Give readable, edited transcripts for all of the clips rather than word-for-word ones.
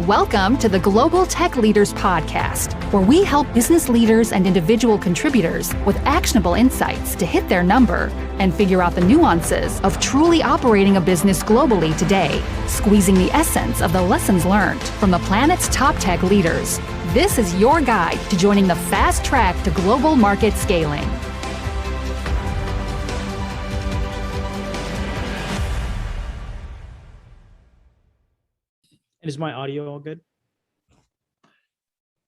Welcome to the Global Tech Leaders Podcast, where we help business leaders and individual contributors with actionable insights to hit their number and figure out the nuances of truly operating a business globally today, squeezing the essence of the lessons learned from the planet's top tech leaders. This is your guide to joining the fast track to global market scaling. Is my audio all good?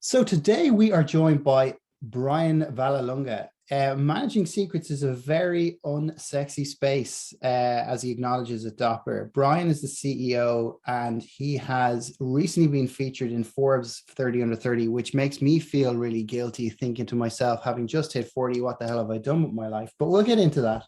So today we are joined by Brian Vallelunga. Managing secrets is a very unsexy space, as he acknowledges at Doppler. Brian is the CEO, and he has recently been featured in Forbes 30 under 30, which makes me feel really guilty, thinking to myself, having just hit 40, what the hell have I done with my life? But we'll get into that.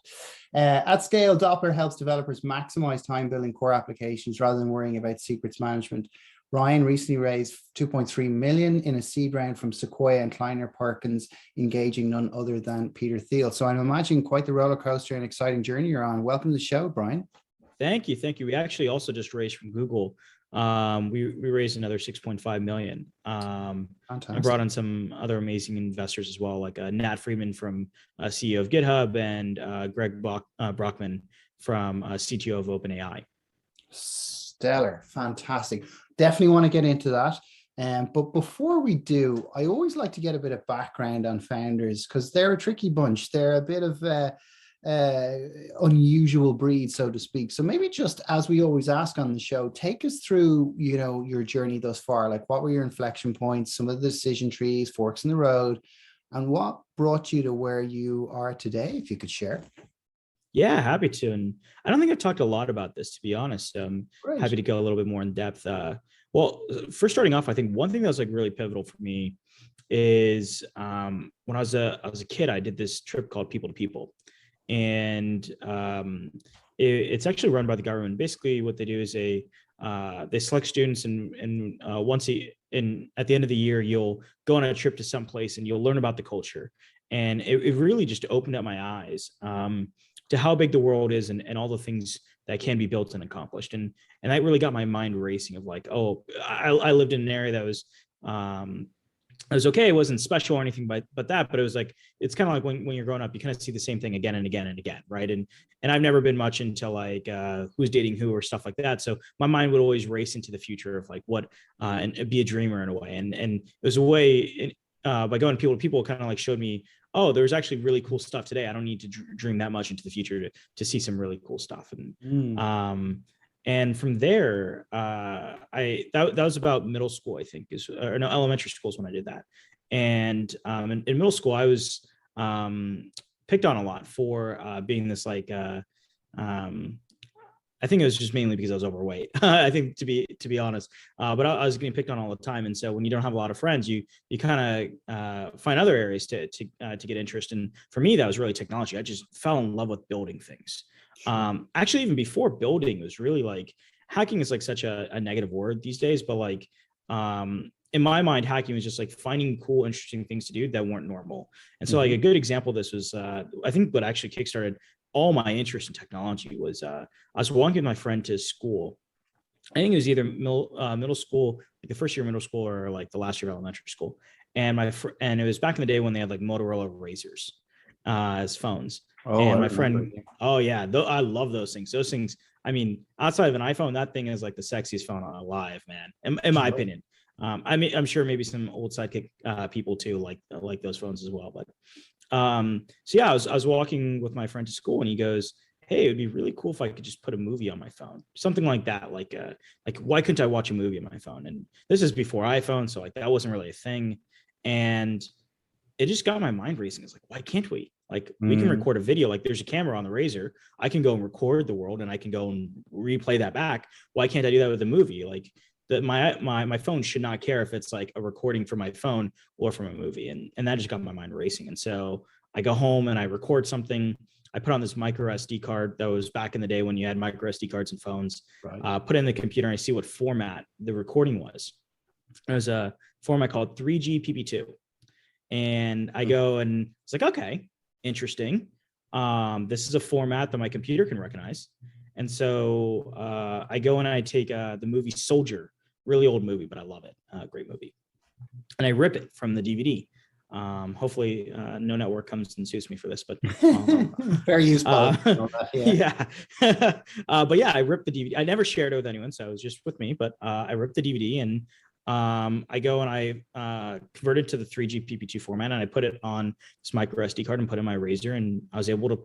At scale, Doppler helps developers maximize time building core applications rather than worrying about secrets management. Brian recently raised $2.3 million in a seed round from Sequoia and Kleiner Perkins, engaging none other than Peter Thiel. So I'm imagining quite the roller coaster and exciting journey you're on. Welcome to the show, Brian. Thank you. We actually also just raised from Google. We raised another 6.5 million. Fantastic. I brought on some other amazing investors as well, like Nat Friedman from CEO of GitHub and Greg Brockman from CTO of OpenAI. Stellar, fantastic. Definitely want to get into that. But before we do, I always like to get a bit of background on founders because they're a tricky bunch. They're a bit of unusual breed, so to speak. So maybe just as we always ask on the show, take us through, your journey thus far. Like, what were your inflection points, some of the decision trees, forks in the road, and what brought you to where you are today, if you could share? Yeah, happy to. And I don't think I've talked a lot about this, to be honest. Great. Happy to go a little bit more in depth. Well, first starting off, I think one thing that was like really pivotal for me is when I was a kid, I did this trip called People to People. And it's actually run by the government. Basically, what they do is they select students, and at the end of the year, you'll go on a trip to some place and you'll learn about the culture. And it really just opened up my eyes to how big the world is and all the things that can be built and accomplished. And that really got my mind racing of like, oh, I lived in an area that was okay. It wasn't special or anything but that, but it was like, it's kind of like when you're growing up, you kind of see the same thing again and again and again. Right. And I've never been much into like who's dating who or stuff like that. So my mind would always race into the future of like what, and be a dreamer in a way. And it was a way by going People to People, kind of like showed me, oh, there's actually really cool stuff today. I don't need to dream that much into the future to see some really cool stuff. And from there, that was about middle school, I think, elementary school is when I did that. And in middle school, I was picked on a lot for being this like, I think it was just mainly because I was overweight. I think to be honest, but I was getting picked on all the time. And so when you don't have a lot of friends, you kind of find other areas to get interest. And for me, that was really technology. I just fell in love with building things. Actually, even before building, it was really like hacking is like such a negative word these days. But like in my mind, hacking was just like finding cool, interesting things to do that weren't normal. And so like a good example of this was I think what actually kickstarted all my interest in technology was I was walking with my friend to school. I think it was either middle school, like the first year of middle school or like the last year of elementary school. And and it was back in the day when they had like Motorola Razors as phones. Oh, and my friend, oh yeah, I love those things. Those things, I mean, outside of an iPhone, that thing is like the sexiest phone alive, man, in my opinion. I mean, I'm sure maybe some old sidekick people too like those phones as well, but so yeah, I was walking with my friend to school and he goes, hey, it would be really cool if I could just put a movie on my phone, something like that. Like why couldn't I watch a movie on my phone? And this is before iPhone. So like, that wasn't really a thing. And it just got my mind racing. It's like, why can't we? Like we can record a video, like there's a camera on the Razor. I can go and record the world and I can go and replay that back. Why can't I do that with a movie? Like my phone should not care if it's like a recording from my phone or from a movie. And that just got my mind racing. And so I go home and I record something. I put on this micro SD card that was back in the day when you had micro SD cards and phones, right. Put it in the computer and I see what format the recording was. It was a format called 3G PP2. And I go and it's like, okay, interesting. This is a format that my computer can recognize. And so I go and I take the movie Soldier really old movie, but I love it. Great movie. And I rip it from the DVD. Hopefully no network comes and sues me for this, but very useful. Yeah. But yeah, I ripped the DVD. I never shared it with anyone, so it was just with me, but I ripped the DVD, and I go and I converted to the 3G PP2 format, and I put it on this micro SD card and put it in my Razor, and I was able to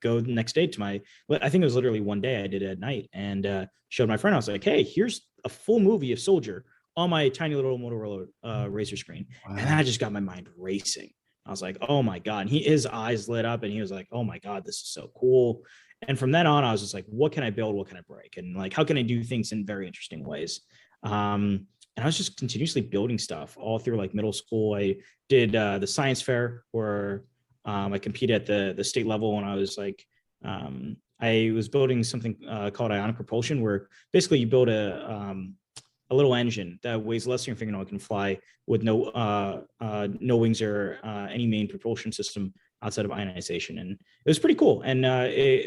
go the next day to my, I think it was literally one day I did it at night, and showed my friend. I was like, hey, here's a full movie of Soldier on my tiny little Motorola Razor screen. Wow. And that just got my mind racing. I was like, oh my God. And his eyes lit up, and he was like, oh my God, this is so cool. And from then on, I was just like, what can I build? What can I break? And like, how can I do things in very interesting ways? And I was just continuously building stuff all through like middle school. I did the science fair where I competed at the state level, and I was like, I was building something called ionic propulsion, where basically you build a little engine that weighs less than your fingernail, can fly with no wings or any main propulsion system outside of ionization. And it was pretty cool. And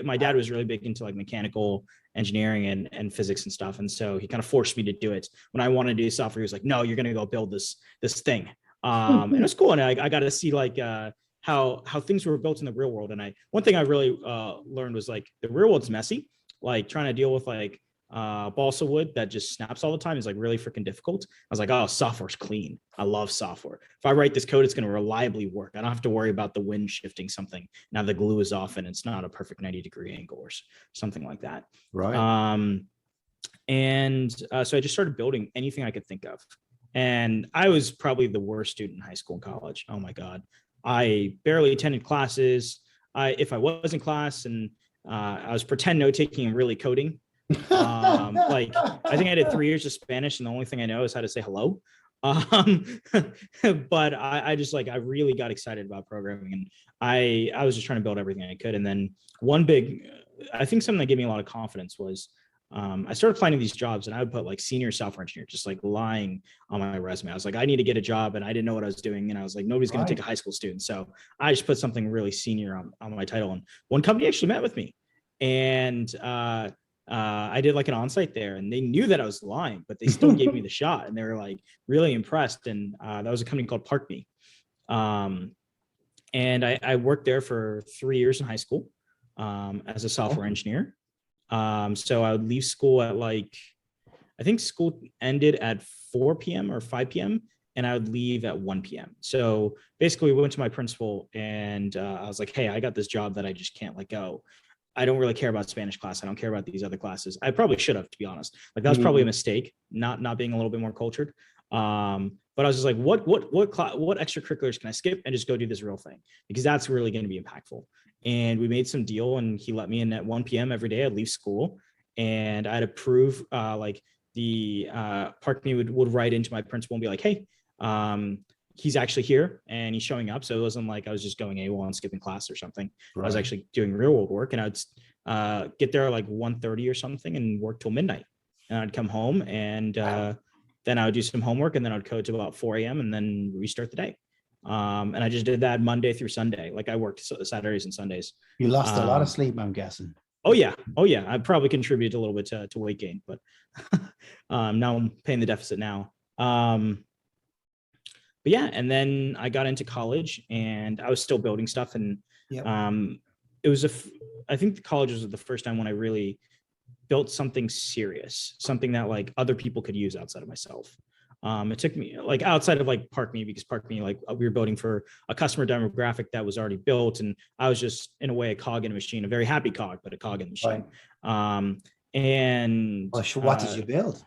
my dad was really big into like mechanical engineering and physics and stuff. And so he kind of forced me to do it. When I wanted to do software, he was like, no, you're going to go build this thing. And it was cool. And I got to see like how things were built in the real world. And one thing I really learned was like the real world's messy. Like trying to deal with like balsa wood that just snaps all the time is like really freaking difficult. I was like, oh, software's clean. I love software. If I write this code, it's going to reliably work. I don't have to worry about the wind shifting something. Now the glue is off and it's not a perfect 90-degree angle or something like that. Right. So I just started building anything I could think of. And I was probably the worst student in high school and college. Oh my God. I barely attended classes. If I was in class and I was pretend note taking and really coding. Like I think I did 3 years of Spanish, and the only thing I know is how to say hello. But I just like, I really got excited about programming, and I was just trying to build everything I could. And then one big, I think something that gave me a lot of confidence was I started finding these jobs, and I would put like senior software engineer, just like lying on my resume. I was like, I need to get a job, and I didn't know what I was doing. And I was like, nobody's going to take a high school student. So I just put something really senior on my title. And one company actually met with me, and I did like an onsite there, and they knew that I was lying, but they still gave me the shot, and they were like really impressed. And that was a company called ParkMe. And I worked there for 3 years in high school as a software engineer. So I would leave school at like, I think school ended at 4 p.m. or 5 p.m. and I would leave at 1 p.m. So basically we went to my principal, and I was like, hey, I got this job that I just can't let go. I don't really care about Spanish class. I don't care about these other classes. I probably should have, to be honest. Like that was probably a mistake, not being a little bit more cultured. But I was just like, what extracurriculars can I skip and just go do this real thing? Because that's really going to be impactful. And we made some deal, and he let me in at 1 p.m. every day. I'd leave school, and I had to prove like the ParkMe would write into my principal and be like, hey, he's actually here and he's showing up. So it wasn't like I was just going AWOL and skipping class or something. Right. I was actually doing real world work, and I'd get there like 1:30 or something and work till midnight. And I'd come home, and then I would do some homework, and then I'd code to about 4 a.m. and then restart the day. And I just did that Monday through Sunday. Like I worked Saturdays and Sundays. You lost a lot of sleep, I'm guessing. Oh yeah. I probably contributed a little bit to weight gain, but now I'm paying the deficit now. But yeah, and then I got into college, and I was still building stuff. And it was I think college was the first time when I really built something serious, something that like other people could use outside of myself. It took me like outside of like ParkMe, because ParkMe, like we were building for a customer demographic that was already built. And I was just in a way a cog in a machine, a very happy cog, but a cog in the machine. Right. And what did you build?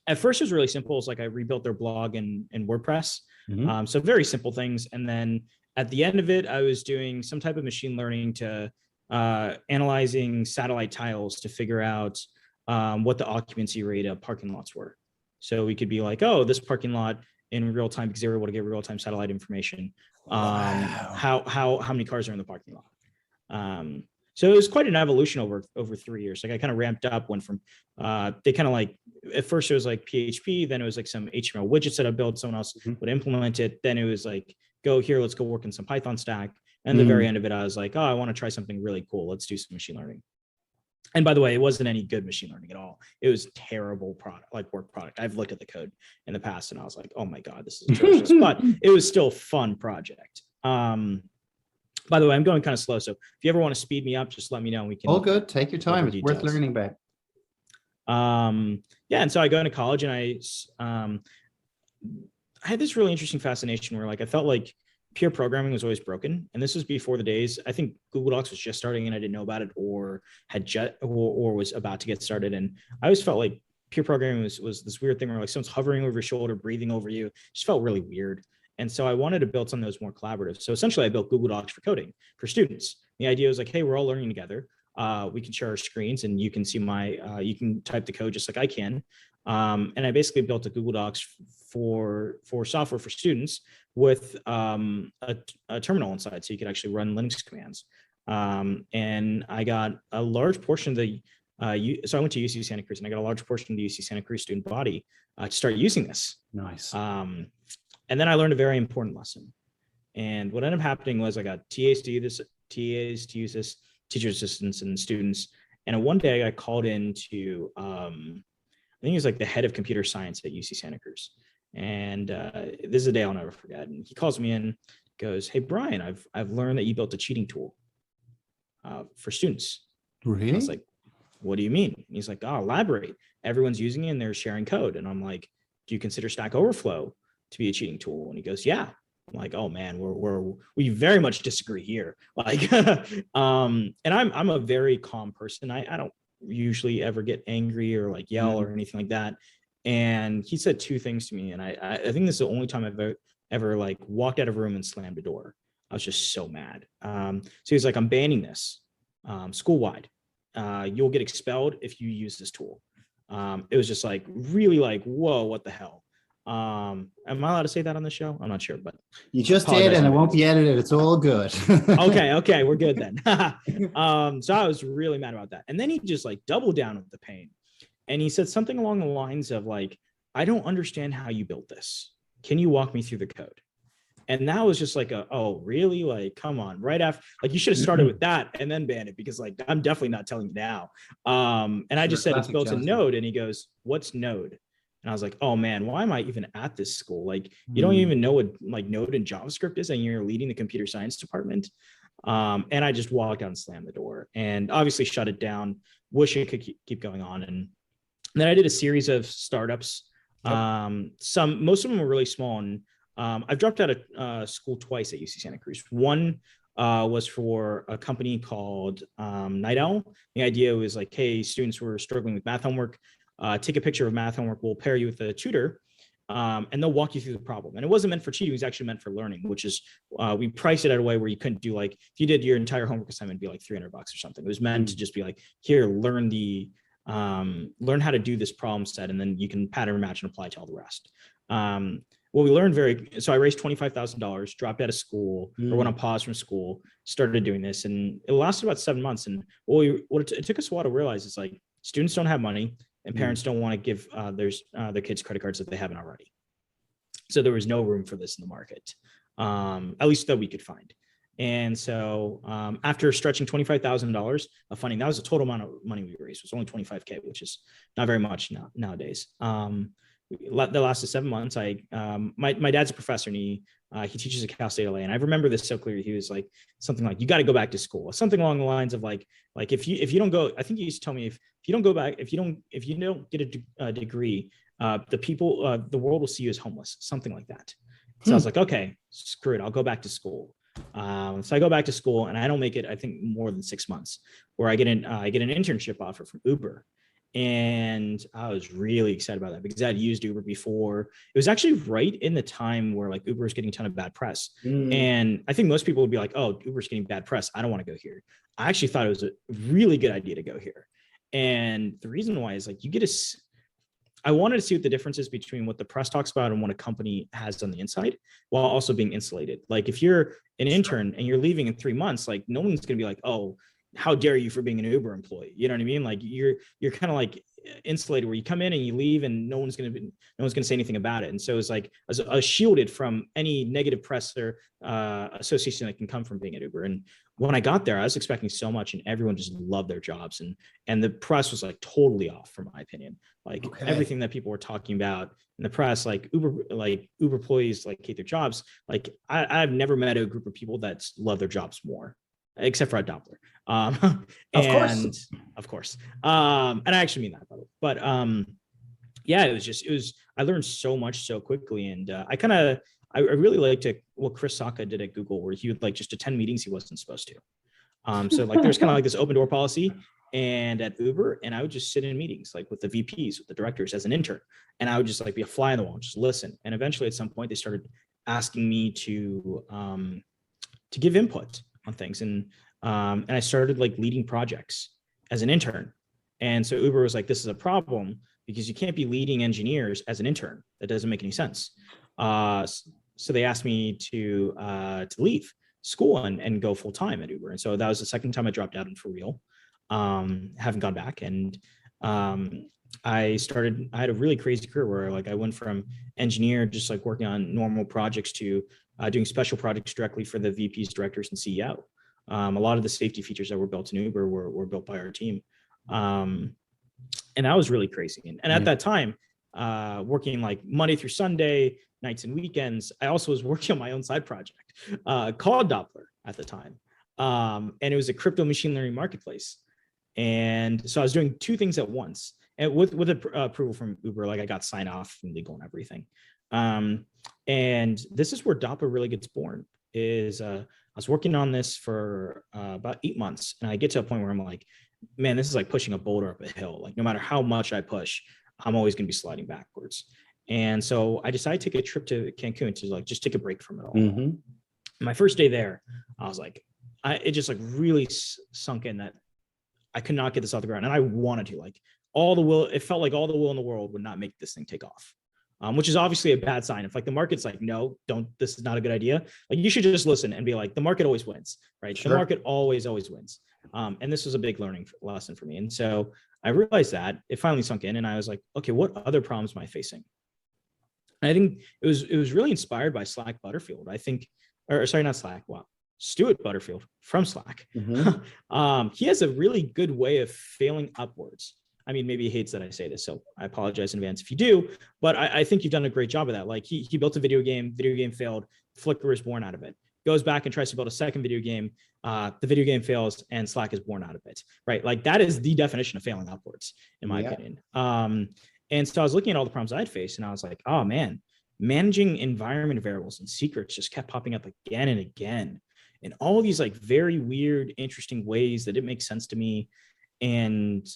At first it was really simple. It's like I rebuilt their blog in WordPress. Mm-hmm. So very simple things. And then at the end of it, I was doing some type of machine learning to analyzing satellite tiles to figure out what the occupancy rate of parking lots were. So we could be like, oh, this parking lot in real time, because they were able to get real time satellite information. How many cars are in the parking lot? So it was quite an evolution over 3 years. Like I kind of ramped up, went from, they kind of like, at first it was like PHP, then it was like some HTML widgets that I built, someone else would implement it. Then it was like, let's go work in some Python stack. And at the very end of it, I was like, oh, I want to try something really cool. Let's do some machine learning. And by the way, it wasn't any good machine learning at all. It was terrible product, like work product. I've looked at the code in the past and I was like, oh my God, this is atrocious, but it was still a fun project. By the way, I'm going kind of slow. So if you ever want to speed me up, just let me know. And we can. All good. Take your time. It's worth learning about. Yeah. And so I go into college and I had this really interesting fascination where like, I felt like peer programming was always broken. And this was before the days, I think Google Docs was just starting and I didn't know about it or was about to get started. And I always felt like peer programming was this weird thing where like someone's hovering over your shoulder, breathing over you. It just felt really weird. And so I wanted to build something that was more collaborative. So essentially I built Google Docs for coding for students. The idea was like, hey, we're all learning together. We can share our screens and you can see you can type the code just like I can. And I basically built a Google Docs for software for students with a terminal inside, so you could actually run Linux commands. And I got a large portion of the, so I went to UC Santa Cruz and I got a large portion of the UC Santa Cruz student body to start using this. Nice. And then I learned a very important lesson. And what ended up happening was I got TAs to use this, teacher assistants and students. And one day I got called into, I think he was like the head of computer science at UC Santa Cruz. And this is a day I'll never forget. And he calls me in, goes, hey, Brian, I've learned that you built a cheating tool for students. Really? And I was like, what do you mean? And he's like, oh, elaborate. Everyone's using it and they're sharing code. And I'm like, do you consider Stack Overflow to be a cheating tool? And he goes, yeah. I'm like, oh man, we very much disagree here. Like, and I'm a very calm person. I don't usually ever get angry or like yell or anything like that. And he said two things to me. And I think this is the only time I've ever like walked out of a room and slammed a door. I was just so mad. So he's like, I'm banning this school-wide. You'll get expelled if you use this tool. It was just like, really like, whoa, what the hell? Am I allowed to say that on the show? I'm not sure, but you just did, and it won't be edited. It's all good. Okay, we're good then. So I was really mad about that. And then he just like doubled down with the pain. And he said something along the lines of like, I don't understand how you built this. Can you walk me through the code? And that was just like, oh, really? Like, come on, right after, like you should have started with that and then banned it, because like, I'm definitely not telling you now. And I just said, it's built in Node. And he goes, what's Node? And I was like, oh man, why am I even at this school? Like, you don't even know what like Node and JavaScript is, and you're leading the computer science department. And I just walked out and slammed the door and obviously shut it down. Wish it could keep going on. And then I did a series of startups. Most of them were really small. And I've dropped out of school twice at UC Santa Cruz. One was for a company called Night Owl. The idea was like, hey, students were struggling with math homework. Take a picture of math homework. We'll pair you with a tutor, and they'll walk you through the problem. And it wasn't meant for cheating. It was actually meant for learning, which is we priced it at a way where you couldn't do like, if you did your entire homework assignment, it'd be like $300 or something. It was meant to just be like, here, learn how to do this problem set, and then you can pattern match and apply to all the rest. Well, we learned so I raised $25,000, dropped out of school or went on pause from school, started doing this, and it lasted about 7 months. And it took us a while to realize is like students don't have money and parents don't want to give their kids credit cards that they haven't already. So there was no room for this in the market, at least that we could find. And so after stretching $25,000 of funding, that was the total amount of money we raised. It was only $25K, which is not very much nowadays. That lasted 7 months. My dad's a professor, and he teaches at Cal State LA. And I remember this so clearly. He was like something like, you got to go back to school, something along the lines of like if you don't go, I think he used to tell me, if you don't go back, if you don't get a degree, the world will see you as homeless, something like that. So I was like, okay, screw it, I'll go back to school. So I go back to school, and I don't make it, I think, more than 6 months, where I get an internship offer from Uber. And I was really excited about that because I'd used Uber before. It was actually right in the time where like Uber was getting a ton of bad press. And I think most people would be like, oh, Uber's getting bad press, I don't want to go here. I actually thought it was a really good idea to go here. And the reason why is like, I wanted to see what the difference is between what the press talks about and what a company has on the inside, while also being insulated. Like if you're an intern and you're leaving in 3 months, like no one's going to be like, oh, how dare you for being an Uber employee? You know what I mean? Like you're kind of like insulated where you come in and you leave and no one's going to say anything about it. And so it's like I was shielded from any negative press or association that can come from being at Uber. And when I got there, I was expecting so much and everyone just loved their jobs. And the press was like totally off, from my opinion. Like everything that people were talking about in the press, like Uber employees like hate their jobs. Like I've never met a group of people that love their jobs more, except for at Doppler. Of course. And I actually mean that, by the way. But yeah, I learned so much so quickly. And I really liked what Chris Sacca did at Google, where he would like just attend meetings he wasn't supposed to. So like there's kind of like this open door policy. And at Uber, and I would just sit in meetings like with the VPs, with the directors as an intern. And I would just like be a fly on the wall and just listen. And eventually at some point they started asking me to give input on things. And I started like leading projects as an intern. And so Uber was like, this is a problem because you can't be leading engineers as an intern. That doesn't make any sense. So they asked me to leave school and go full time at Uber. And so that was the second time I dropped out and for real. Haven't gone back. And I had a really crazy career where like I went from engineer, just like working on normal projects, to doing special projects directly for the VPs, directors, and CEO. A lot of the safety features that were built in Uber were built by our team. And that was really crazy. And at that time, working like Monday through Sunday, nights and weekends, I also was working on my own side project called Doppler at the time. And it was a crypto machine learning marketplace. And so I was doing two things at once, and with approval from Uber, like I got sign off from legal and everything. And this is where Doppler really gets born. I was working on this for about 8 months, and I get to a point where I'm like, man, this is like pushing a boulder up a hill. Like no matter how much I push, I'm always going to be sliding backwards. And so I decided to take a trip to Cancun to like just take a break from it all. Mm-hmm. My first day there, I was like, it just like really sunk in that I could not get this off the ground, and I wanted to. Like it felt like all the will in the world would not make this thing take off, which is obviously a bad sign. If like the market's like, no, don't, this is not a good idea. Like you should just listen and be like, the market always wins, right? Sure. The market always wins. And this was a big learning lesson for me. And so I realized that it finally sunk in, and I was like, okay, what other problems am I facing? And I think it was really inspired by Slack Butterfield. Stuart Butterfield from Slack. Mm-hmm. He has a really good way of failing upwards. I mean, maybe he hates that I say this, so I apologize in advance if you do, but I think you've done a great job of that. Like he built a video game failed, Flickr is born out of it. Goes back and tries to build a second video game, the video game fails, and Slack is born out of it, right? Like that is the definition of failing upwards, in my opinion. And so I was looking at all the problems I'd faced, and I was like, oh man, managing environment variables and secrets just kept popping up again and again, in all these like very weird, interesting ways that didn't make sense to me. And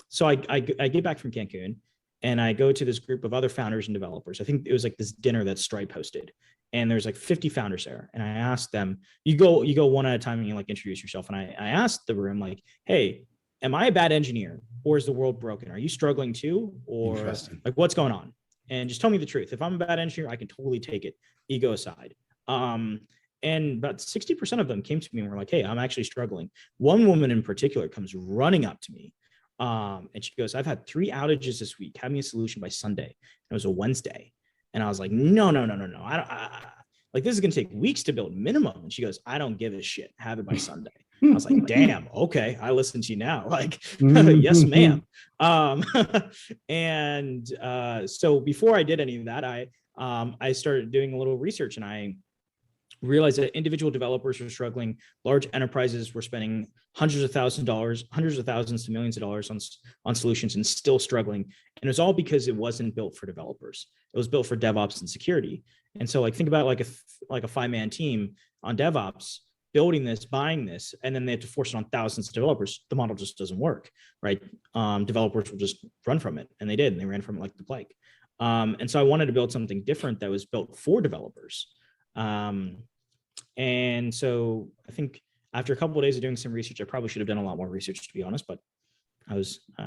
so I get back from Cancun, and I go to this group of other founders and developers. I think it was like this dinner that Stripe hosted, and there's like 50 founders there. And I asked them, you go one at a time and you like introduce yourself. And I asked the room like, hey, am I a bad engineer, or is the world broken? Are you struggling too? Or like what's going on? And just tell me the truth. If I'm a bad engineer, I can totally take it, ego aside. And about 60% of them came to me and were like, hey, I'm actually struggling. One woman in particular comes running up to me. And she goes, I've had 3 outages this week. Have me a solution by Sunday. And it was a Wednesday. And I was like, no. Like this is going to take weeks to build minimum. And she goes, I don't give a shit. Have it by Sunday. I was like, damn, okay. I listen to you now. Like, yes, ma'am. So before I did any of that, I started doing a little research, and I realized that individual developers were struggling. Large enterprises were spending hundreds of thousands to millions of dollars on solutions and still struggling. And it was all because it wasn't built for developers. It was built for DevOps and security. And so like, think about like a 5-man team on DevOps building this, buying this, and then they have to force it on thousands of developers. The model just doesn't work, right? Developers will just run from it. And they did, and they ran from it like the plague. And so I wanted to build something different that was built for developers. And so I think after a couple of days of doing some research, I probably should have done a lot more research, to be honest, but I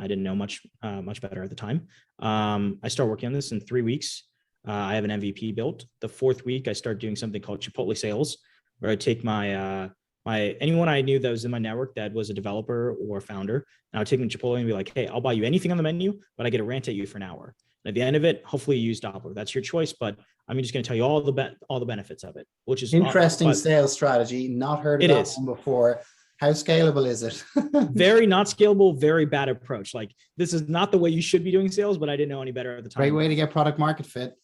didn't know much better at the time. I started working on this in 3 weeks. I have an MVP built. The 4th week, I started doing something called Chipotle sales, where I take my anyone I knew that was in my network that was a developer or a founder, and I would take them to Chipotle and be like, hey, I'll buy you anything on the menu, but I get to rant at you for an hour. And at the end of it, hopefully you use Doppler. That's your choice, but I'm just going to tell you all the benefits of it, which is interesting sales strategy. Not heard of that one before. How scalable is it? Very not scalable, very bad approach. Like, this is not the way you should be doing sales, but I didn't know any better at the time. Great way to get product market fit.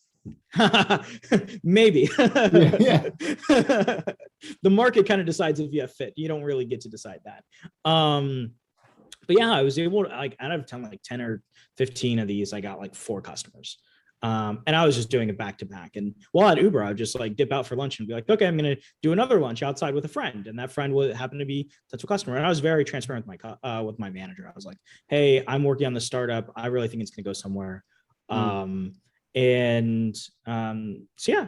Maybe. Yeah. The market kind of decides if you have fit. You don't really get to decide that. But yeah, I was able to, like, out of 10, like 10 or 15 of these, I got like 4 customers. And I was just doing it back to back. And while at Uber, I would just like dip out for lunch and be like, okay, I'm going to do another lunch outside with a friend. And that friend would happen to be a potential customer. And I was very transparent with my manager. I was like, hey, I'm working on the startup. I really think it's going to go somewhere. So yeah.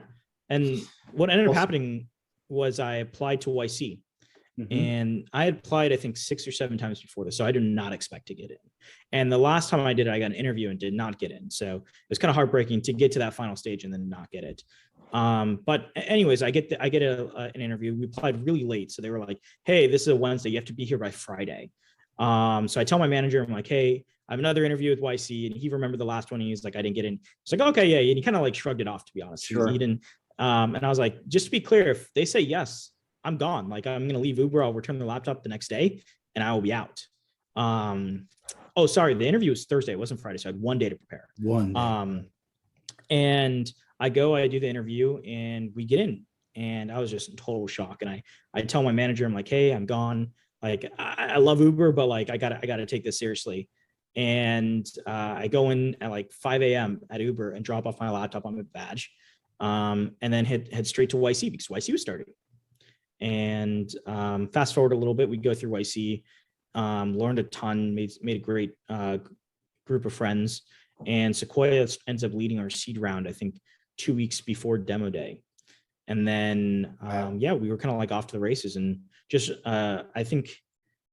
And what ended up happening was I applied to YC. And I had applied, I think 6 or 7 times before this. So I did not expect to get in. And the last time I did it, I got an interview and did not get in. So it was kind of heartbreaking to get to that final stage and then not get it. But anyways, I get an interview. We applied really late. So they were like, hey, this is a Wednesday. You have to be here by Friday. So I tell my manager, I'm like, hey, I have another interview with YC. And he remembered the last one. And he's like, I didn't get in. It's like, okay, yeah. And he kind of like shrugged it off, to be honest. Sure. He didn't, and I was like, just to be clear, if they say yes, I'm gone. Like, I'm going to leave Uber. I'll return the laptop the next day and I will be out. Oh, sorry. The interview was Thursday. It wasn't Friday. So I had 1 day to prepare. And I do the interview and we get in, and I was just in total shock. And I tell my manager, I'm like, hey, I'm gone. Like, I love Uber, but like, I gotta take this seriously. And I go in at like 5 a.m. at Uber and drop off my laptop on my badge. And then head straight to YC because YC was starting. And fast forward a little bit, we go through YC, learned a ton, made a great group of friends, and Sequoia ends up leading our seed round, I think 2 weeks before demo day. And then, we were kind of like off to the races, and just, I think,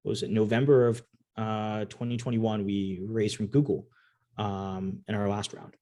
what was it, November of 2021, we raised from Google in our last round.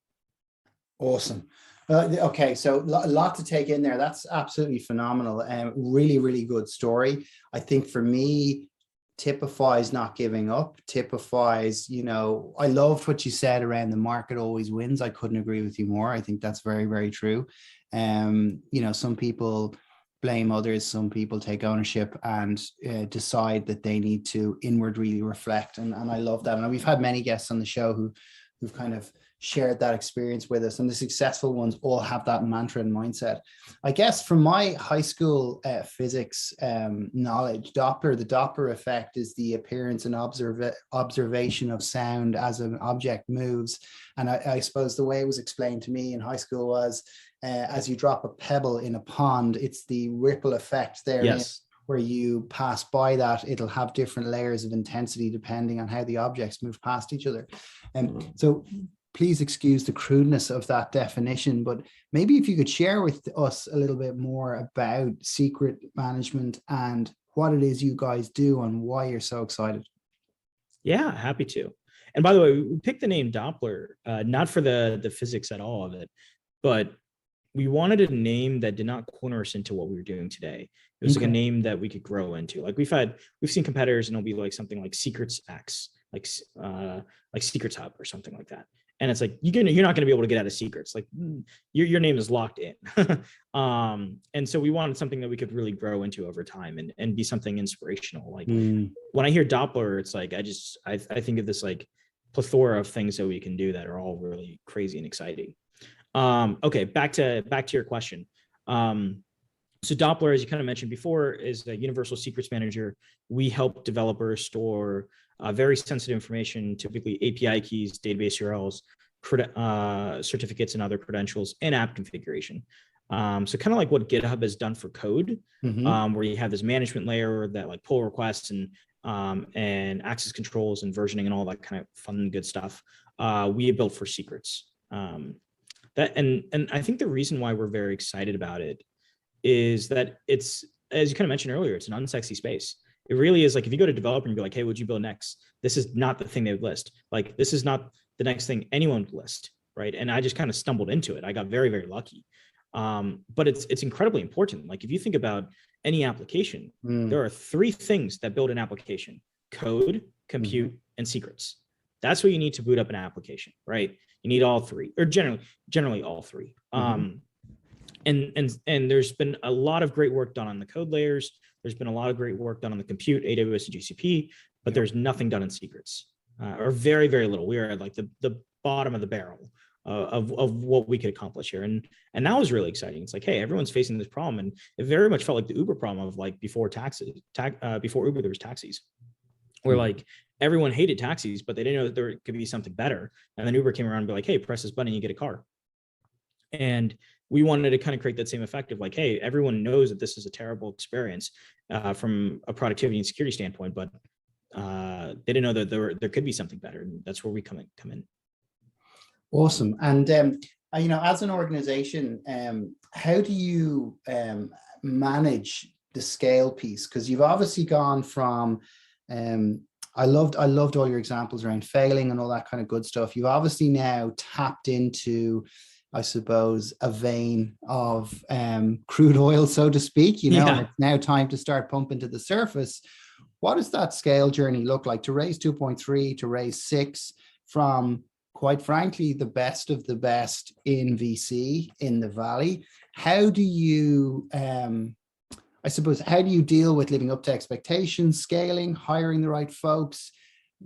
Awesome. Okay, so a lot to take in there. That's absolutely phenomenal. Really, really good story. I think for me, typifies not giving up, typifies, I loved what you said around the market always wins. I couldn't agree with you more. I think that's very, very true. Some people blame others, some people take ownership and decide that they need to inwardly reflect. And I love that. And we've had many guests on the show who've kind of shared that experience with us, and the successful ones all have that mantra and mindset. I guess from my high school physics knowledge, the Doppler effect is the appearance and observation of sound as an object moves. And I suppose the way it was explained to me in high school was as you drop a pebble in a pond, it's the ripple effect there. Yes. Where you pass by that, it'll have different layers of intensity depending on how the objects move past each other. And so please excuse the crudeness of that definition, but maybe if you could share with us a little bit more about secret management and what it is you guys do and why you're so excited. Yeah, happy to. And by the way, we picked the name Doppler, not for the physics at all of it, but we wanted a name that did not corner us into what we were doing today. It was like a name that we could grow into. Like we've seen competitors and it'll be like something like Secrets X, like Secrets Hub or something like that. And it's like, you're not going to be able to get out of secrets. Like your name is locked in. And so we wanted something that we could really grow into over time and be something inspirational. Like when I hear Doppler, it's like, I think of this like plethora of things that we can do that are all really crazy and exciting. Okay, back to your question. So Doppler, as you kind of mentioned before, is a universal secrets manager. We help developers store very sensitive information, typically API keys, database URLs, certificates, and other credentials, and app configuration. So kind of like what GitHub has done for code, where you have this management layer that like pull requests and access controls and versioning and all that kind of fun and good stuff. We have built for secrets. And I think the reason why we're very excited about it is that it's, as you kind of mentioned earlier, it's an unsexy space. It really is. Like if you go to developer and be like, hey, what'd you build next? This is not the thing they would list. Like this is not the next thing anyone would list, right? And I just kind of stumbled into it. I got very, very lucky. But it's incredibly important. Like if you think about any application, there are three things that build an application: code, compute, and secrets. That's what you need to boot up an application, right? You need all three, or generally all three. And there's been a lot of great work done on the code layers. There's been a lot of great work done on the compute, AWS and GCP, but there's nothing done in secrets, or very, very little. We are at like the bottom of the barrel of what we could accomplish here. And that was really exciting. It's like, hey, everyone's facing this problem. And it very much felt like the Uber problem of like before Uber, there was taxis, where like everyone hated taxis, but they didn't know that there could be something better. And then Uber came around and be like, hey, press this button and you get a car. And we wanted to kind of create that same effect of like, hey, everyone knows that this is a terrible experience from a productivity and security standpoint, but they didn't know that there could be something better. And that's where we come in. Awesome. And, as an organization, how do you manage the scale piece? Because you've obviously gone from, I loved all your examples around failing and all that kind of good stuff. You've obviously now tapped into, I suppose, a vein of crude oil, so to speak, and it's now time to start pumping to the surface. What does that scale journey look like to raise 2.3, to raise 6 from, quite frankly, the best of the best in VC in the Valley? How do you, how do you deal with living up to expectations, scaling, hiring the right folks?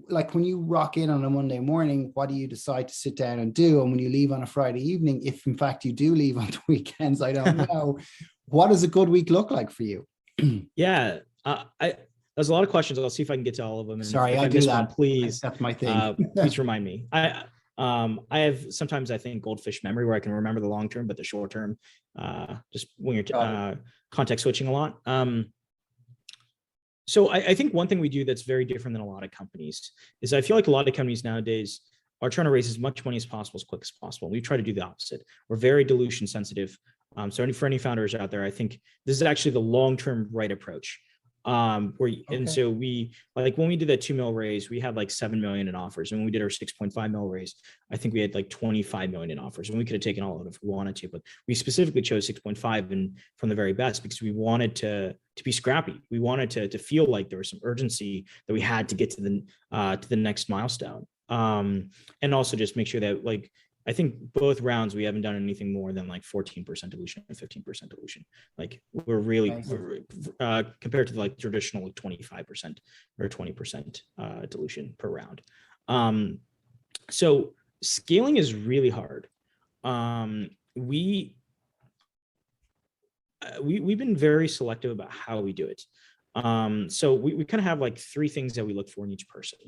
Like when you rock in on a Monday morning, what do you decide to sit down and do? And when you leave on a Friday evening, if in fact you do leave on the weekends, I don't know, what does a good week look like for you? Yeah, there's a lot of questions. I'll see if I can get to all of them. And sorry, if I do that. One, please. That's my thing. Please remind me. I have sometimes, I think, goldfish memory where I can remember the long term, but the short term, just when you're context switching a lot. So I think one thing we do that's very different than a lot of companies is I feel like a lot of companies nowadays are trying to raise as much money as possible, as quick as possible. We try to do the opposite. We're very dilution sensitive. So for any founders out there, I think this is actually the long-term right approach. And so we, like when we did that 2 mil raise, we had like 7 million in offers. And when we did our 6.5 mil raise, I think we had like 25 million in offers, and we could have taken all of it if we wanted to, but we specifically chose 6.5 and from the very best because we wanted to be scrappy. We wanted to feel like there was some urgency that we had to get to the next milestone. And also just make sure that, like, I think both rounds, we haven't done anything more than like 14% dilution and 15% dilution. Like we're really, compared to like traditional like 25% or 20% dilution per round. So scaling is really hard. We've been very selective about how we do it. So we kind of have like 3 things that we look for in each person.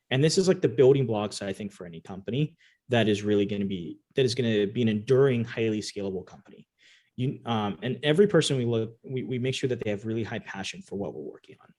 And this is like the building blocks, I think, for any company that is really going to be an enduring, highly scalable company. And every person we make sure that they have really high passion for what we're working on.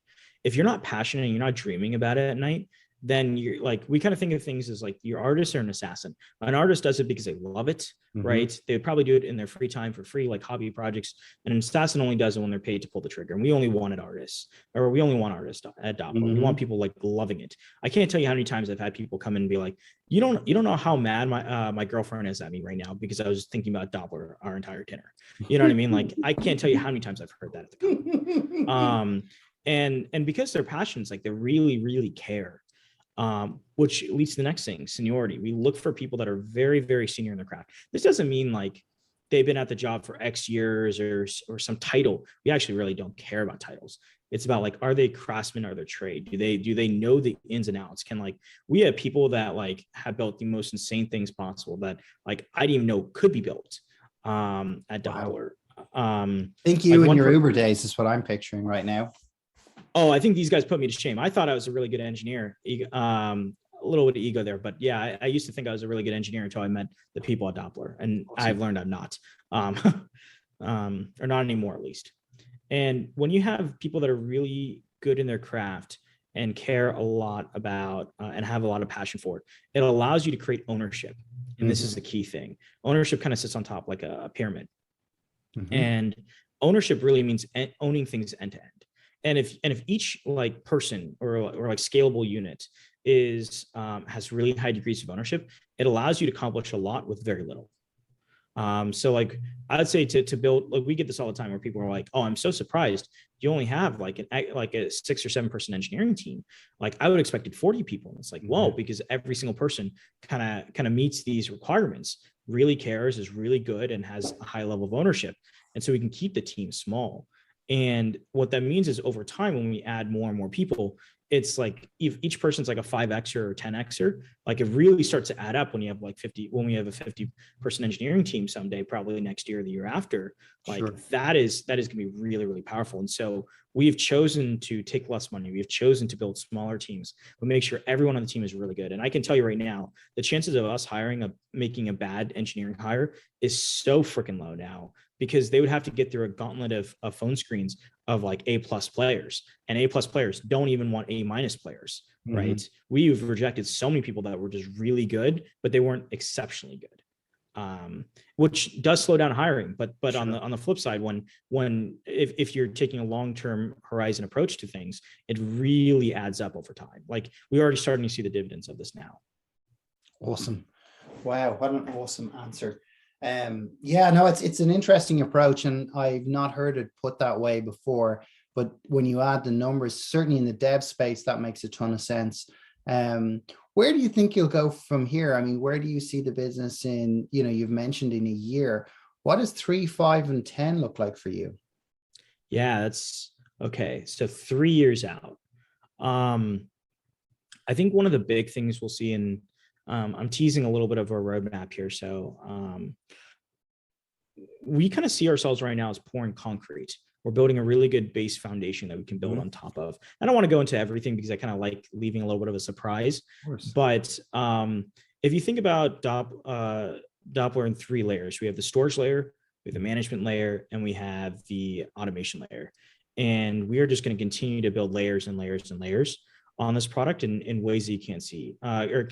If you're not passionate and you're not dreaming about it at night, then you're like, we kind of think of things as like your artist or an assassin. An artist does it because they love it, right? They would probably do it in their free time for free, like hobby projects. And an assassin only does it when they're paid to pull the trigger. And we only want artists at Doppler. We want people like loving it. I can't tell you how many times I've had people come in and be like, you don't know how mad my girlfriend is at me right now because I was thinking about Doppler our entire dinner. You know what I mean? Like, I can't tell you how many times I've heard that at the company. And because they're passions, like they really, really care. Which leads to the next thing, seniority. We look for people that are very, very senior in their craft. This doesn't mean like they've been at the job for X years or some title. We actually really don't care about titles. It's about like, are they craftsmen? Are they trade? Do they know the ins and outs? We have people that like have built the most insane things possible that like I didn't even know could be built at Doppler. I think you like in your Uber days is what I'm picturing right now. Oh, I think these guys put me to shame. I thought I was a really good engineer. A little bit of ego there, but yeah, I used to think I was a really good engineer until I met the people at Doppler, and awesome. I've learned I'm not, or not anymore at least. And when you have people that are really good in their craft and care a lot about and have a lot of passion for it, it allows you to create ownership. And this is the key thing. Ownership kind of sits on top like a pyramid, and ownership really means owning things end to end. And if each like person or like scalable unit is has really high degrees of ownership, it allows you to accomplish a lot with very little. So like I would say to build, like we get this all the time where people are like, oh, I'm so surprised you only have like a 6 or 7 person engineering team. Like I would expected 40 people. And it's like, whoa, because every single person kind of meets these requirements, really cares, is really good, and has a high level of ownership. And so we can keep the team small. And what that means is over time, when we add more and more people, it's like if each person's like a 5xer or 10xer, like it really starts to add up when you have like 50, when we have a 50-person engineering team someday, probably next year or the year after, like Sure. that is going to be really, really powerful. And so we've chosen to take less money. We've chosen to build smaller teams, but make sure everyone on the team is really good. And I can tell you right now, the chances of us making a bad engineering hire is so freaking low now, because they would have to get through a gauntlet of phone screens of like A+ players, and A+ players don't even want A- players, right? We've rejected so many people that were just really good, but they weren't exceptionally good, which does slow down hiring. But Sure. on the flip side, if you're taking a long-term horizon approach to things, it really adds up over time. Like we're already starting to see the dividends of this now. Awesome. Wow, what an awesome answer. Yeah, no, it's an interesting approach, and I've not heard it put that way before. But when you add the numbers, certainly in the dev space, that makes a ton of sense. Where do you think you'll go from here? I mean, where do you see the business in, you've mentioned in a year? What does 3, 5, and 10 look like for you? Yeah, that's okay. So 3 years out. I think one of the big things we'll see in, I'm teasing a little bit of a roadmap here. So we kind of see ourselves right now as pouring concrete. We're building a really good base foundation that we can build on top of. I don't want to go into everything because I kind of like leaving a little bit of a surprise. But if you think about Doppler in 3 layers, we have the storage layer, we have the management layer, and we have the automation layer. And we are just going to continue to build layers and layers and layers on this product in ways that you can't see. Or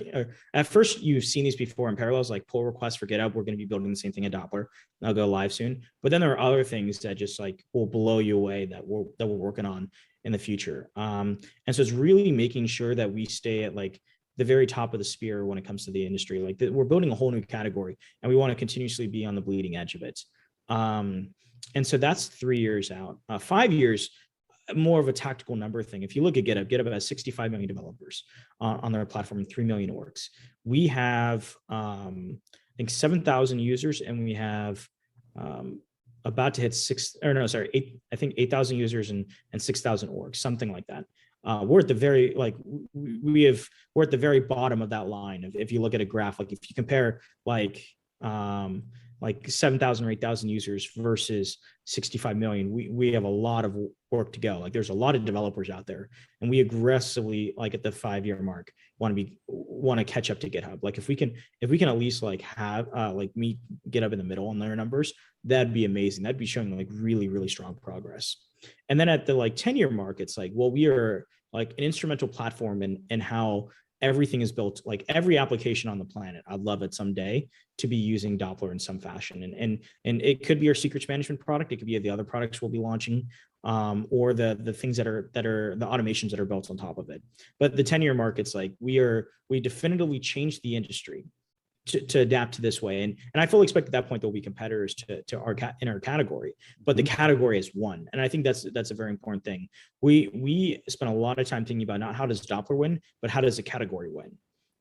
at first, you've seen these before in parallels, like pull requests for GitHub. We're going to be building the same thing at Doppler. That'll go live soon. But then there are other things that just like will blow you away that we're working on in the future. And so it's really making sure that we stay at like the very top of the spear when it comes to the industry. Like we're building a whole new category, and we want to continuously be on the bleeding edge of it. And so that's 3 years out. 5 years, more of a tactical number thing. If you look at GitHub has 65 million developers on their platform and 3 million orgs. We have, I think 7,000 users, and we have about to hit 8,000 users and 6,000 orgs, something like that. We're at the very, we're at the very bottom of that line. If you look at a graph, like if you compare like 7,000 or 8,000 users versus 65 million, we have a lot of work to go. Like there's a lot of developers out there, and we aggressively, like at the 5-year mark, want to catch up to GitHub. Like if we can at least like have meet GitHub in the middle on their numbers, that'd be amazing. That'd be showing like really, really strong progress. And then at the 10-year mark, it's like, well, we are like an instrumental platform in how everything is built. Like every application on the planet, I'd love it someday to be using Doppler in some fashion. And it could be our secrets management product. It could be the other products we'll be launching, or the things that are the automations that are built on top of it. But the 10-year mark, it's like we definitively changed the industry to adapt to this way. And I fully expect at that point there'll be competitors to our in our category, but the category is one. And I think that's a very important thing. We spent a lot of time thinking about not how does Doppler win, but how does the category win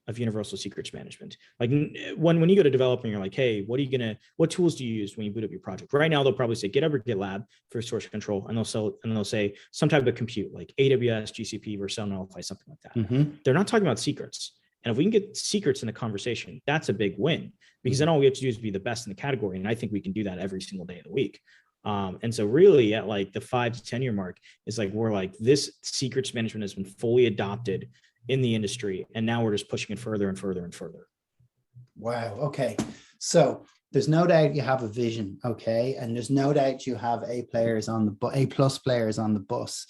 of universal secrets management. Like when you go to developing, you're like, hey, what tools do you use when you boot up your project? Right now, they'll probably say GitHub or GitLab for source control. And they'll say some type of compute like AWS, GCP, Vercel, Nullify, something like that. They're not talking about secrets. And if we can get secrets in the conversation, that's a big win, because then all we have to do is be the best in the category. And I think we can do that every single day of the week. And so really at like the 5 to 10-year mark is like, we're like, this secrets management has been fully adopted in the industry. And now we're just pushing it further and further and further. Wow. Okay. So there's no doubt you have a vision. Okay. And there's no doubt you have A+ players on the bus.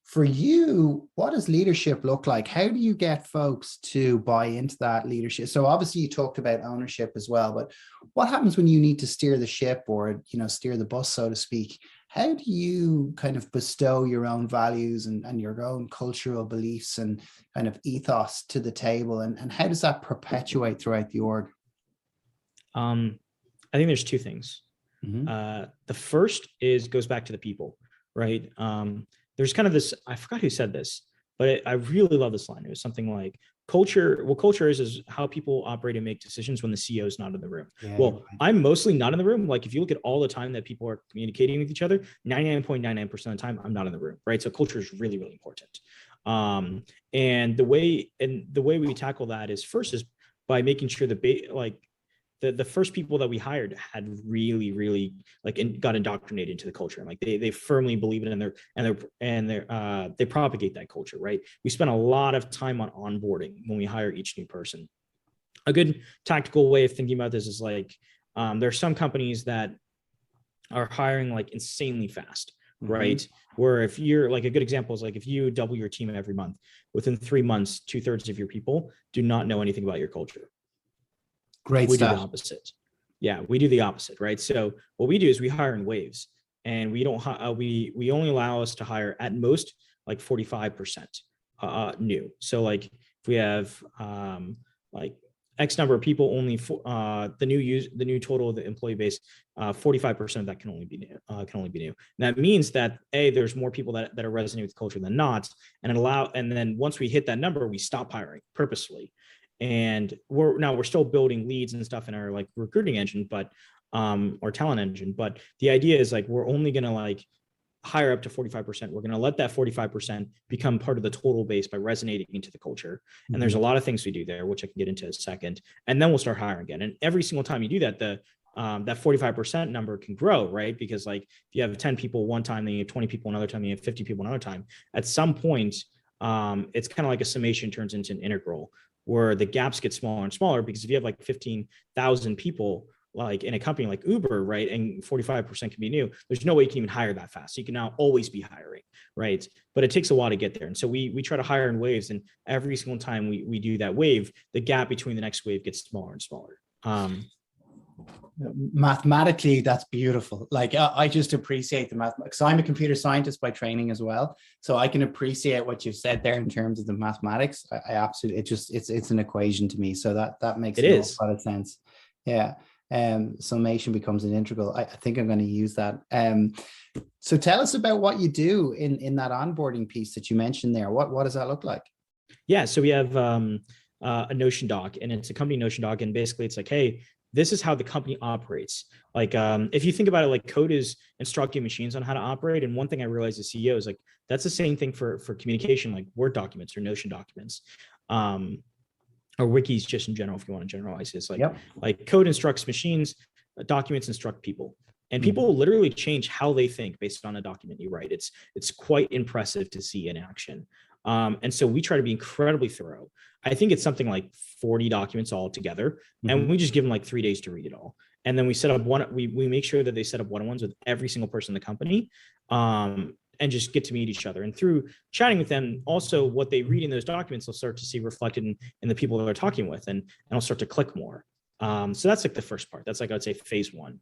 For you, what does leadership look like? How do you get folks to buy into that leadership? So obviously you talked about ownership as well, but what happens when you need to steer the ship or, steer the bus, so to speak? How do you kind of bestow your own values and your own cultural beliefs and kind of ethos to the table? And how does that perpetuate throughout the org? I think there's two things. The first goes back to the people, right? There's kind of this, I forgot who said this, but I really love this line. It was something like what culture is how people operate and make decisions when the CEO is not in the room. Yeah, well, right. I'm mostly not in the room. Like if you look at all the time that people are communicating with each other, 99.99% of the time, I'm not in the room, right? So culture is really, really important. And the way we tackle that is by making sure the first people that we hired had really, really got indoctrinated into the culture, and they firmly believe it, and they propagate that culture, right? We spend a lot of time on onboarding when we hire each new person. A good tactical way of thinking about this is there are some companies that are hiring insanely fast, right? Where if you're a good example is if you double your team every month, within 3 months, 2/3 of your people do not know anything about your culture. Great we stuff. do the opposite. Yeah, we do the opposite, right? So what we do is we hire in waves, and we don't we only allow us to hire at most 45% new. So if we have X number of people, only the new total of the employee base, 45% of that can only be new. And that means that there's more people that are resonating with culture than not, and then once we hit that number, we stop hiring purposefully. And we're still building leads and stuff in our recruiting engine, but or talent engine. But the idea is we're only gonna hire up to 45%. We're gonna let that 45% become part of the total base by resonating into the culture. And there's a lot of things we do there, which I can get into in a second. And then we'll start hiring again. And every single time you do that, that 45% number can grow, right? Because if you have 10 people one time, then you have 20 people another time, you have 50 people another time. At some point, it's kind of like a summation turns into an integral, where the gaps get smaller and smaller, because if you have 15,000 people in a company like Uber, right, and 45% can be new, there's no way you can even hire that fast. So you can now always be hiring, right? But it takes a while to get there. And so we try to hire in waves, and every single time we do that wave, the gap between the next wave gets smaller and smaller. Mathematically, that's beautiful. I just appreciate the math, because I'm a computer scientist by training as well, so I can appreciate what you've said there in terms of the mathematics. I absolutely, it's an equation to me, so that makes a lot of sense. Yeah. Summation becomes an integral. I think I'm going to use that. So tell us about what you do in that onboarding piece that you mentioned there. What does that look like? Yeah, so we have a Notion doc, and it's a company Notion doc, and basically it's hey, this is how the company operates. If you think about it, code is instructing machines on how to operate. And one thing I realized as CEO is that's the same thing for communication, Word documents or Notion documents, or wikis just in general, if you want to generalize this. Code instructs machines, documents instruct people. And people literally change how they think based on a document you write. It's quite impressive to see in action. And so we try to be incredibly thorough. I think it's something 40 documents all together, and we just give them 3 days to read it all. And then we set up we make sure that they set up one-on-ones with every single person in the company, and just get to meet each other. And through chatting with them, also what they read in those documents, they'll start to see reflected in the people that they're talking with, and it'll start to click more. So that's the first part. That's I would say phase one.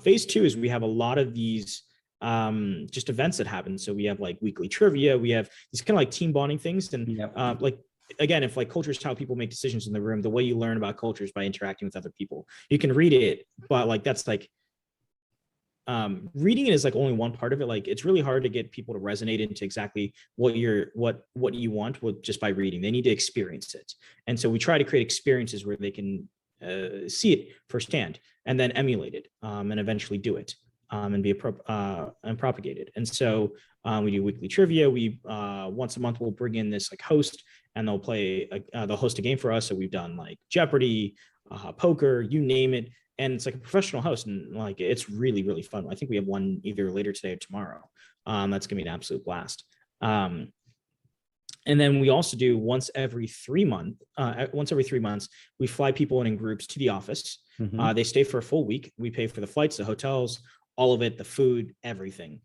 Phase two is we have a lot of these just events that happen. So we have weekly trivia, we have these kind of team bonding things. And again, if culture is how people make decisions in the room, the way you learn about culture is by interacting with other people. You can read it, but that's reading it is only one part of it. It's really hard to get people to resonate into exactly what you want with just by reading. They need to experience it. And so we try to create experiences where they can see it firsthand and then emulate it, and eventually do it, and be and propagate it. And so we do weekly trivia. We once a month we'll bring in this host, and they'll host a game for us. So we've done Jeopardy, poker, you name it. And it's a professional host, and it's really, really fun. I think we have one either later today or tomorrow. That's gonna be an absolute blast. And then we also do once every 3 months, we fly people in groups to the office. They stay for a full week. We pay for the flights, the hotels, all of it, the food, everything.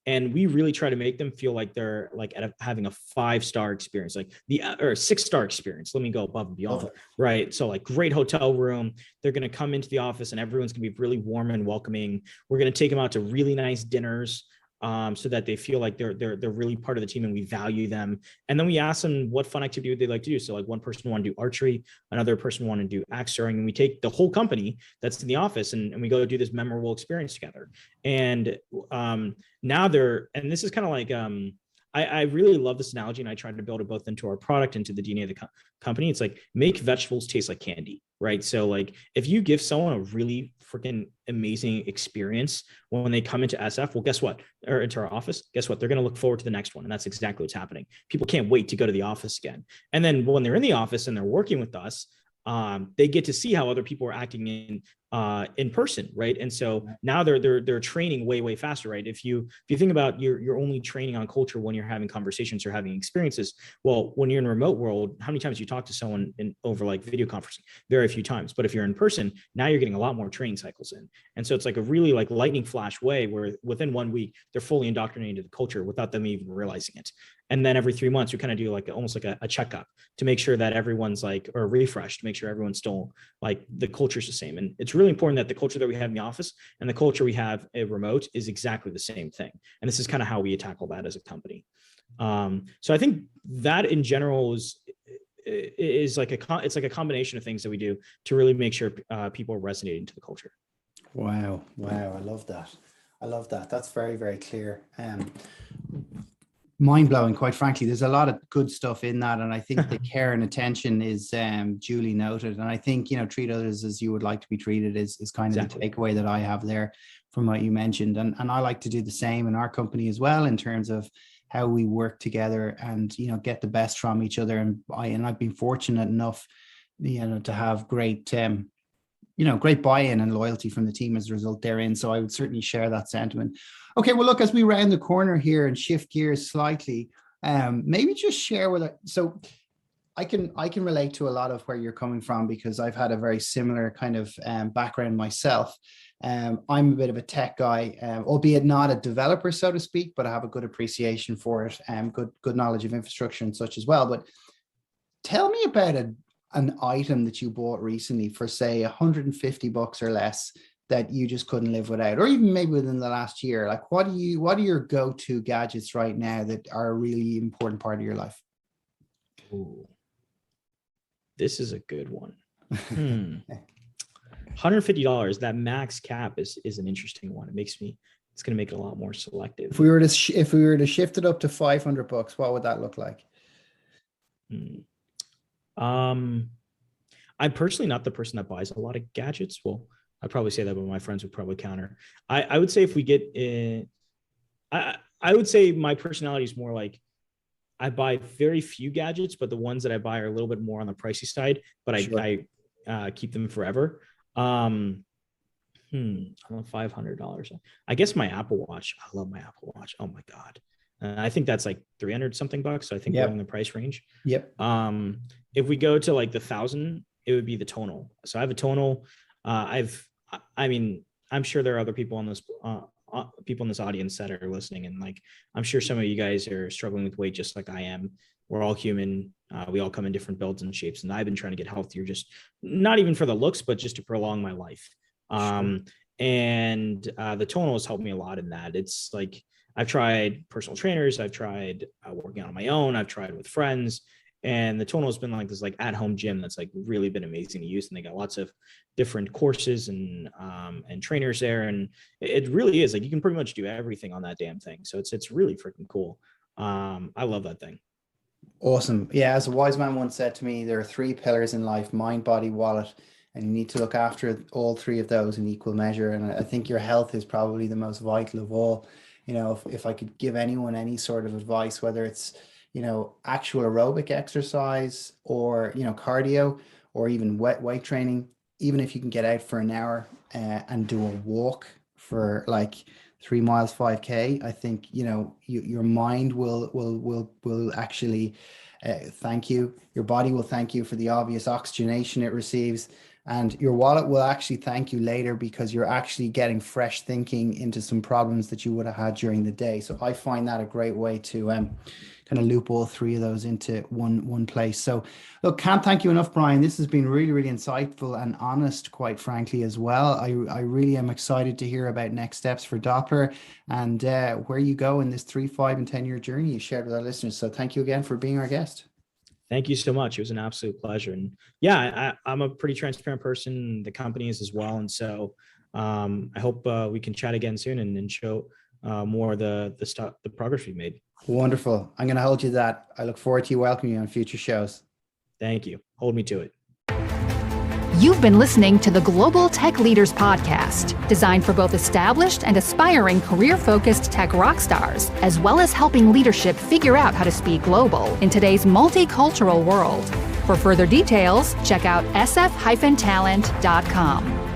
And we really try to make them feel like they're having a 5-star experience, or a 6-star experience. Let me go above and beyond, right? So great hotel room. They're going to come into the office, and everyone's going to be really warm and welcoming. We're going to take them out to really nice dinners. so that they feel like they're really part of the team and we value them. And then we ask them what fun activity would they like to do. So like one person want to do archery, another person want to do axe throwing, and we take the whole company that's in the office and we go do this memorable experience together. And now and this is kind of like, I really love this analogy, and I try to build it both into our product, into the DNA of the company. It's like, make vegetables taste like candy, right? So like, if you give someone a really freaking amazing experience when they come into SF, well, guess what? Or into our office, guess what? They're going to look forward to the next one. And that's exactly what's happening. People can't wait to go to the office again. And then when they're in the office and they're working with us, they get to see how other people are acting in person, right? And so now they're training way faster, right? If you think about you're only training on culture when you're having conversations or having experiences. Well, when you're in a remote world, how many times you talk to someone over like video conferencing? Very few times. But if you're in person, now you're getting a lot more training cycles in. And so it's like a really like lightning flash way where within 1 week they're fully indoctrinated into the culture without them even realizing it. And then every 3 months, we kind of do like almost like a checkup to make sure that everyone's like, or a refresh to make sure everyone's still like the culture's the same. And it's really important that the culture that we have in the office and the culture we have at remote is exactly the same thing. And this is kind of how we tackle that as a company. So I think that in general is like it's like a combination of things that we do to really make sure people are resonating to the culture. Wow. I love that. That's very clear. Mind-blowing, quite frankly. There's a lot of good stuff in that, and I think the care and attention is duly noted. And I think, treat others as you would like to be treated is kind of the takeaway that I have there from what you mentioned. And I like to do the same in our company as well, in terms of how we work together and get the best from each other. And I've been fortunate enough to have great great buy-in and loyalty from the team as a result therein. So I would certainly share that sentiment. Okay, well, look, as we round the corner here and shift gears slightly, maybe just share with us. So I can relate to a lot of where you're coming from, because I've had a very similar kind of background myself. I'm a bit of a tech guy, albeit not a developer, so to speak, but I have a good appreciation for it, good knowledge of infrastructure and such as well. But tell me about an item that you bought recently for, say, $150 or less that you just couldn't live without, or even maybe within the last year. Like, what are your go-to gadgets right now that are a really important part of your life? Ooh, this is a good one. $150, that max cap is an interesting one. It's going to make it a lot more selective. If we were to shift it up to $500, what would that look like? I'm personally not the person that buys a lot of gadgets. Well, I'd probably say that, but my friends would probably counter. I would say if we get in, I would say my personality is more like, I buy very few gadgets, but the ones that I buy are a little bit more on the pricey side, but I keep them forever. I don't know, $500. I guess my Apple Watch. I love my Apple Watch. Oh my God. I think that's like 300 something bucks. So I think we're in the price range. Yep. If we go to like the 1,000, it would be the tonal. So I have a tonal. I'm sure there are other people on this, people in this audience that are listening. And like, I'm sure some of you guys are struggling with weight just like I am. We're all human. We all come in different builds and shapes. And I've been trying to get healthier, just not even for the looks, but just to prolong my life. And the tonal has helped me a lot in that. It's like, I've tried personal trainers. I've tried working out on my own. I've tried with friends. And the tonal has been like this like at-home gym that's like really been amazing to use. And they got lots of different courses and trainers there. And it really is like, you can pretty much do everything on that damn thing. So it's really freaking cool. I love that thing. Awesome. Yeah. As a wise man once said to me, there are 3 pillars in life: mind, body, wallet. And you need to look after all 3 of those in equal measure. And I think your health is probably the most vital of all. If I could give anyone any sort of advice, whether it's, actual aerobic exercise or, cardio or even weight training, even if you can get out for an hour and do a walk for like 3 miles, 5K, I think, your mind will actually thank you. Your body will thank you for the obvious oxygenation it receives. and your wallet will actually thank you later because you're actually getting fresh thinking into some problems that you would have had during the day. So I find that a great way to kind of loop all three of those into one place. So look, can't thank you enough, Brian. This has been really, really insightful and honest, quite frankly, as well. I really am excited to hear about next steps for Doppler and where you go in this 3, 5, and 10-year journey you shared with our listeners. So thank you again for being our guest. Thank you so much. It was an absolute pleasure. And yeah, I'm a pretty transparent person. The company is as well. And so I hope we can chat again soon and show more of the progress we've made. Wonderful. I'm going to hold you to that. I look forward to you welcoming you on future shows. Thank you. Hold me to it. You've been listening to the Global Tech Leaders Podcast, designed for both established and aspiring career-focused tech rock stars, as well as helping leadership figure out how to speak global in today's multicultural world. For further details, check out sf-talent.com.